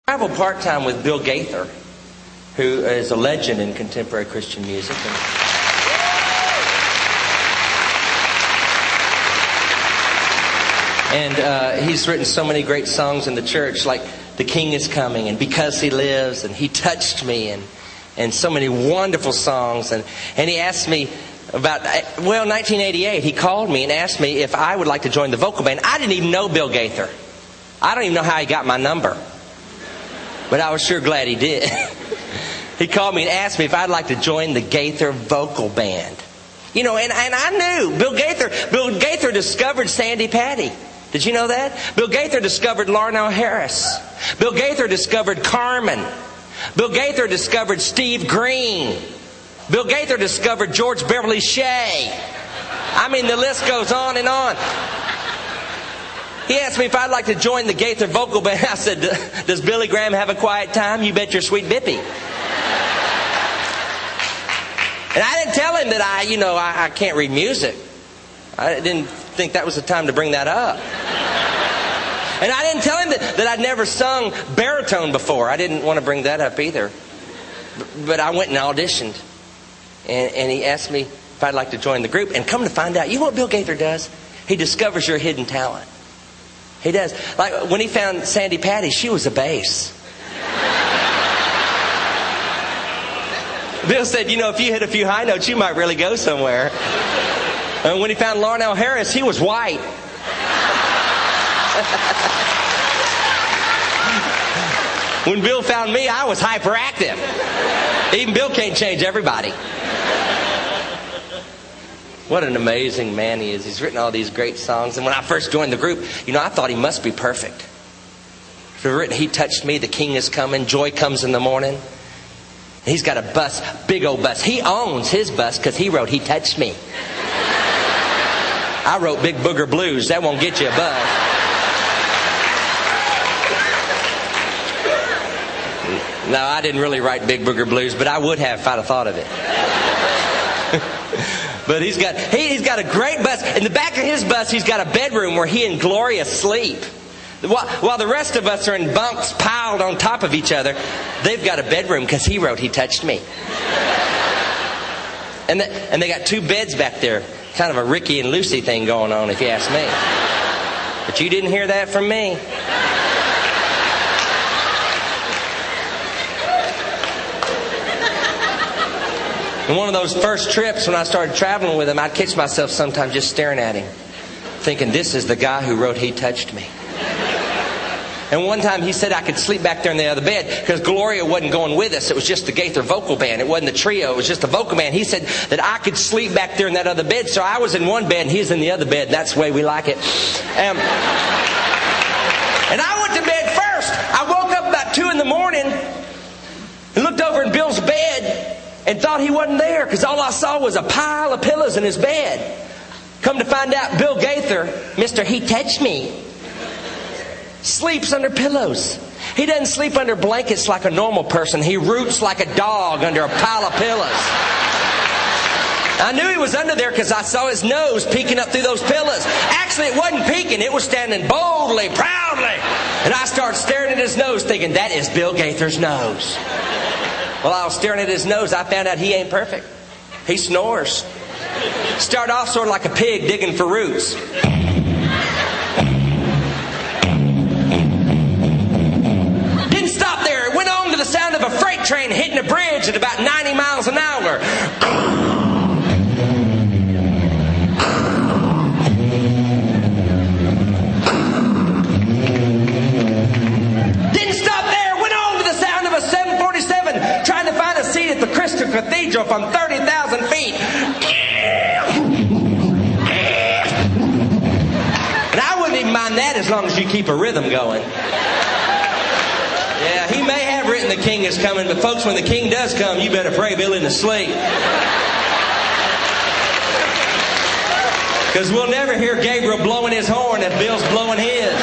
Traveled part-time with Bill Gaither, who is a legend in contemporary Christian music. And he's written so many great songs in the church, like The King is Coming and Because He Lives and He Touched Me and so many wonderful songs. And he asked me about, 1988, he called me and asked me if I would like to join the vocal band. I didn't even know Bill Gaither. I don't even know how he got my number. But I was sure glad he did. He called me and asked me if I'd like to join the Gaither vocal band. You know, and I knew. Bill Gaither discovered Sandy Patty. Did you know that? Bill Gaither discovered Larnell Harris. Bill Gaither discovered Carmen. Bill Gaither discovered Steve Green. Bill Gaither discovered George Beverly Shea. I mean, the list goes on and on. He asked me if I'd like to join the Gaither vocal band. I said, does Billy Graham have a quiet time? You bet your sweet bippy. And I didn't tell him that I can't read music. I didn't think that was the time to bring that up. And I didn't tell him that I'd never sung baritone before. I didn't want to bring that up either. But I went and auditioned. And he asked me if I'd like to join the group. And come to find out, you know what Bill Gaither does? He discovers your hidden talent. He does. Like when he found Sandy Patty, she was a bass. Bill said, if you hit a few high notes, you might really go somewhere. And when he found Larnell Harris, he was white. When Bill found me, I was hyperactive. Even Bill can't change everybody. What an amazing man he is. He's written all these great songs. And when I first joined the group, I thought he must be perfect. He's written He Touched Me, The King Is Coming, Joy Comes in the Morning. He's got a bus, big old bus. He owns his bus because he wrote He Touched Me. I wrote Big Booger Blues. That won't get you a bus. No, I didn't really write Big Booger Blues, but I would have if I'd have thought of it. But he's got a great bus. In the back of his bus, he's got a bedroom where he and Gloria sleep. While the rest of us are in bunks piled on top of each other, they've got a bedroom because he wrote He Touched Me. And they got two beds back there. Kind of a Ricky and Lucy thing going on, if you ask me. But you didn't hear that from me. And one of those first trips when I started traveling with him, I'd catch myself sometimes just staring at him, thinking, this is the guy who wrote He Touched Me. And one time he said I could sleep back there in the other bed because Gloria wasn't going with us. It was just the Gaither vocal band. It wasn't the trio. It was just the vocal band. He said that I could sleep back there in that other bed. So I was in one bed and he was in the other bed. That's the way we like it. And I went to bed first. I woke up about 2 a.m. and looked over in Bill's bed and thought he wasn't there because all I saw was a pile of pillows in his bed. Come to find out, Bill Gaither, Mr. He Touched Me, sleeps under pillows. He doesn't sleep under blankets like a normal person. He roots like a dog under a pile of pillows. I knew he was under there because I saw his nose peeking up through those pillows. Actually, it wasn't peeking. It was standing boldly, proudly. And I started staring at his nose thinking, that is Bill Gaither's nose. While I was staring at his nose, I found out he ain't perfect. He snores. Started off sort of like a pig digging for roots. The sound of a freight train hitting a bridge at about 90 miles an hour. Didn't stop there. Went on to the sound of a 747 trying to find a seat at the Crystal Cathedral from 30,000 feet. And I wouldn't even mind that as long as you keep a rhythm going. Yeah, he may have written The King Is Coming, but folks, when the King does come, you better pray Bill into sleep. Because we'll never hear Gabriel blowing his horn if Bill's blowing his.